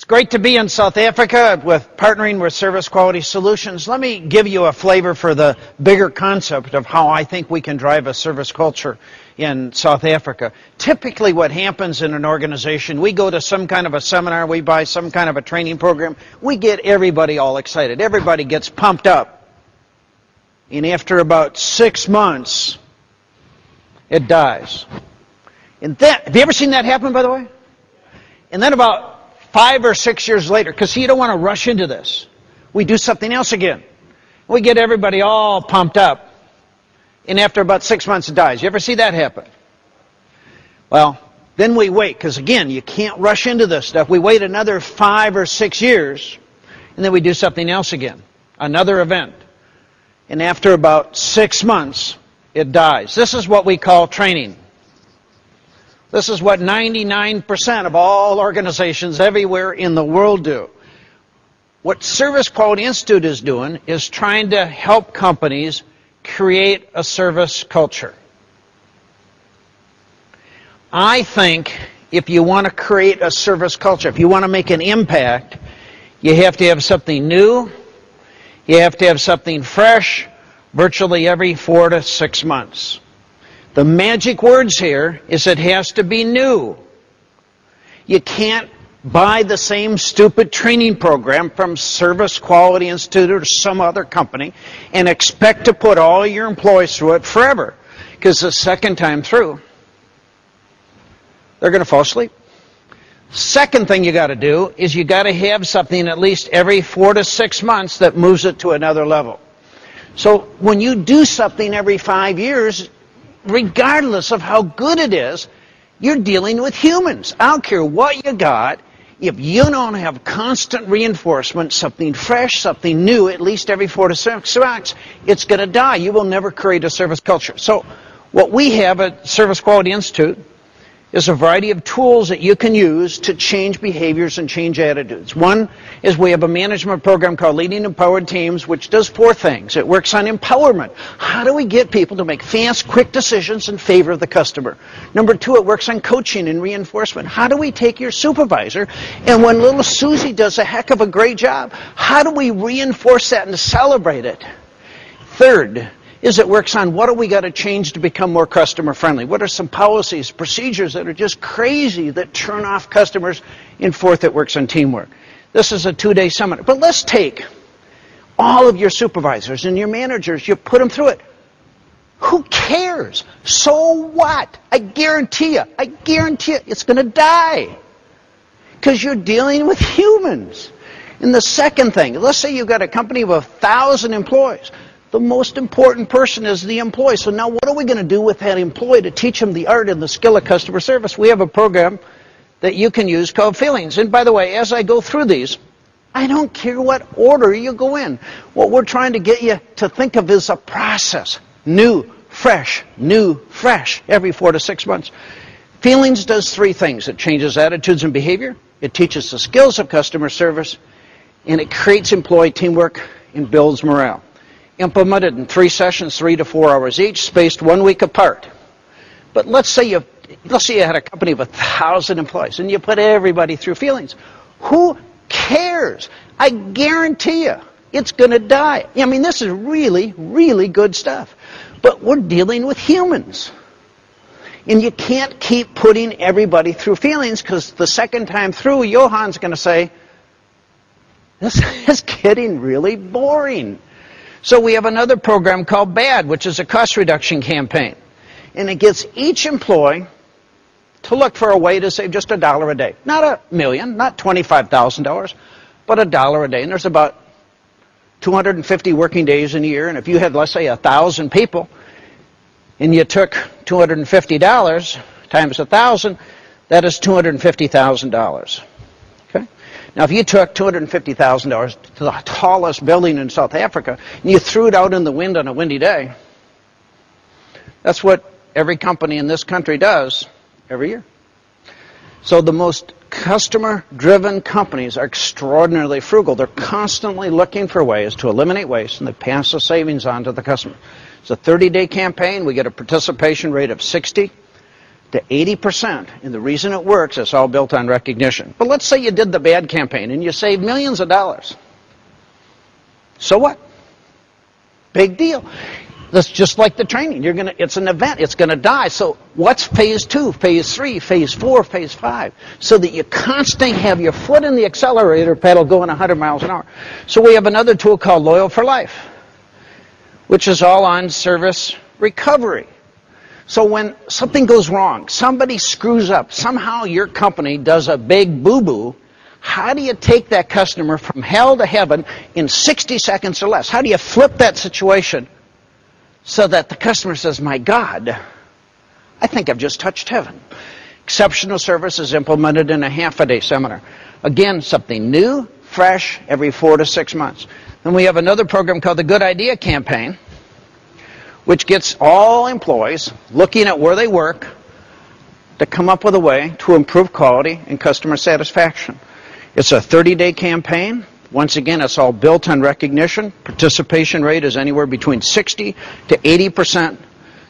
It's great to be in South Africa partnering with Service Quality Solutions. Let me give you a flavor for the bigger concept of how I think we can drive a service culture in South Africa. Typically what happens in an organization, we go to some kind of a seminar, we buy some kind of a training program, we get everybody all excited. Everybody gets pumped up. And after about 6 months, it dies. And have you ever seen that happen, by the way? And then about 5 or 6 years later, because you don't want to rush into this, we do something else again. We get everybody all pumped up, and after about 6 months it dies. You ever see that happen? Well, then we wait, because again, you can't rush into this stuff. We wait another 5 or 6 years, and then we do something else again, another event. And after about 6 months, it dies. This is what we call training. This is what 99% of all organizations everywhere in the world do. What Service Quality Institute is doing is trying to help companies create a service culture. I think if you want to create a service culture, if you want to make an impact, you have to have something new, you have to have something fresh, virtually every 4 to 6 months. The magic words here is it has to be new. You can't buy the same stupid training program from Service Quality Institute or some other company and expect to put all your employees through it forever. Because the second time through, they're going to fall asleep. Second thing you got to do is you got to have something at least every 4 to 6 months that moves it to another level. So when you do something every 5 years, regardless of how good it is, you're dealing with humans. I don't care what you got. If you don't have constant reinforcement, something fresh, something new, at least every 4 to 6 months, it's going to die. You will never create a service culture. So what we have at Service Quality Institute is a variety of tools that you can use to change behaviors and change attitudes. One is we have a management program called Leading Empowered Teams, which does 4 things. It works on empowerment. How do we get people to make fast, quick decisions in favor of the customer? Number 2, it works on coaching and reinforcement. How do we take your supervisor, and when little Susie does a heck of a great job, how do we reinforce that and celebrate it? Third is it works on what do we got to change to become more customer friendly? What are some policies, procedures that are just crazy that turn off customers? And fourth, it works on teamwork. This is a 2-day seminar. But let's take all of your supervisors and your managers, you put them through it. Who cares? So what? I guarantee you, it's going to die. Because you're dealing with humans. And the second thing, let's say you've got a company of 1,000 employees. The most important person is the employee. So now what are we going to do with that employee to teach them the art and the skill of customer service? We have a program that you can use called Feelings. And by the way, as I go through these, I don't care what order you go in. What we're trying to get you to think of is a process. New, fresh, every 4 to 6 months. Feelings does 3 things. It changes attitudes and behavior. It teaches the skills of customer service. And it creates employee teamwork and builds morale. Implemented in 3 sessions, 3 to 4 hours each, spaced 1 week apart. But let's say you had a company of 1,000 employees and you put everybody through Feelings. Who cares? I guarantee you, it's going to die. I mean, this is really, really good stuff. But we're dealing with humans. And you can't keep putting everybody through Feelings because the second time through, Johan's going to say, this is getting really boring. So we have another program called BAD, which is a cost reduction campaign. And it gets each employee to look for a way to save just $1 a day. Not $1 million, not $25,000, but $1 a day. And there's about 250 working days in a year. And if you had, let's say, 1,000 people, and you took $250 times 1,000, that is $250,000. Now, if you took $250,000 to the tallest building in South Africa and you threw it out in the wind on a windy day, that's what every company in this country does every year. So the most customer-driven companies are extraordinarily frugal. They're constantly looking for ways to eliminate waste and they pass the savings on to the customer. It's a 30-day campaign. We get a participation rate of 60. to 80%. And the reason it works, it's all built on recognition. But let's say you did the bad campaign and you saved millions of dollars. So what? Big deal. That's just like the training. It's an event. It's going to die. So what's phase 2, phase 3, phase 4, phase 5? So that you constantly have your foot in the accelerator pedal going 100 miles an hour. So we have another tool called Loyal for Life, which is all on service recovery. So when something goes wrong, somebody screws up, somehow your company does a big boo-boo, how do you take that customer from hell to heaven in 60 seconds or less? How do you flip that situation so that the customer says, my God, I think I've just touched heaven? Exceptional service is implemented in a half-a-day seminar. Again, something new, fresh, every 4 to 6 months. Then we have another program called the Good Idea Campaign, which gets all employees looking at where they work to come up with a way to improve quality and customer satisfaction. It's a 30-day campaign. Once again, it's all built on recognition. Participation rate is anywhere between 60 to 80%.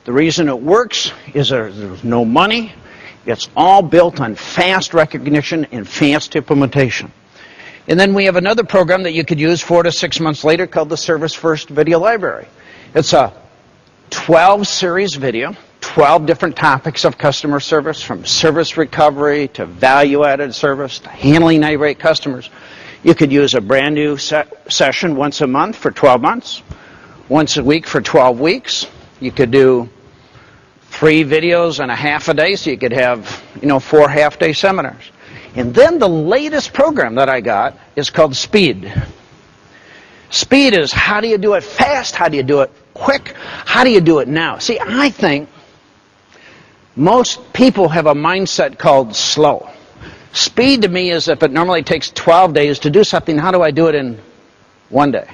The reason it works is there's no money. It's all built on fast recognition and fast implementation. And then we have another program that you could use 4 to 6 months later called the Service First Video Library. It's a 12-series video, 12 different topics of customer service, from service recovery to value-added service to handling irate customers. You could use a brand new session once a month for 12 months, once a week for 12 weeks. You could do 3 videos in a half a day, so you could have, 4 half-day seminars. And then the latest program that I got is called Speed. Speed is, how do you do it fast? How do you do it quick? How do you do it now? See, I think most people have a mindset called slow. Speed to me is, if it normally takes 12 days to do something, how do I do it in 1 day?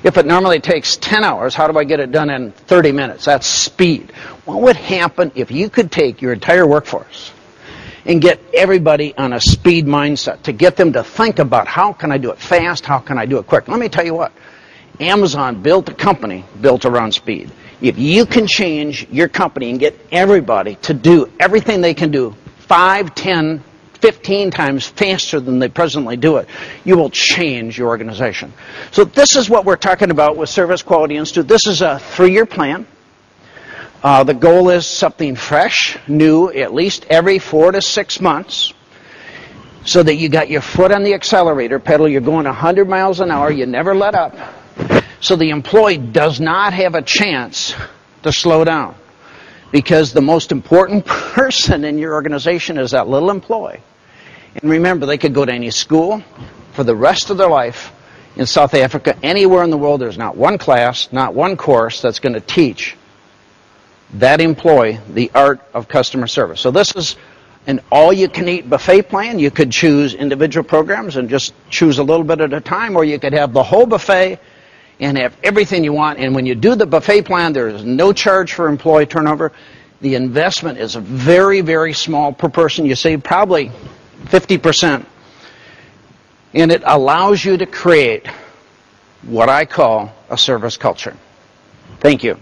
If it normally takes 10 hours, how do I get it done in 30 minutes? That's speed. What would happen if you could take your entire workforce and get everybody on a speed mindset, to get them to think about, how can I do it fast? How can I do it quick? Let me tell you what. Amazon built a company built around speed. If you can change your company and get everybody to do everything they can do 5, 10, 15 times faster than they presently do it, you will change your organization. So this is what we're talking about with Service Quality Institute. This is a 3-year plan. The goal is something fresh, new, at least every 4 to 6 months, so that you got your foot on the accelerator pedal, you're going 100 miles an hour, you never let up, so the employee does not have a chance to slow down. Because the most important person in your organization is that little employee. And remember, they could go to any school for the rest of their life in South Africa, anywhere in the world. There's not one class, not one course that's going to teach that employee the art of customer service. So this is an all-you-can-eat buffet plan. You could choose individual programs and just choose a little bit at a time, or you could have the whole buffet and have everything you want. And when you do the buffet plan, there is no charge for employee turnover. The investment is very, very small per person. You save probably 50%. And it allows you to create what I call a service culture. Thank you.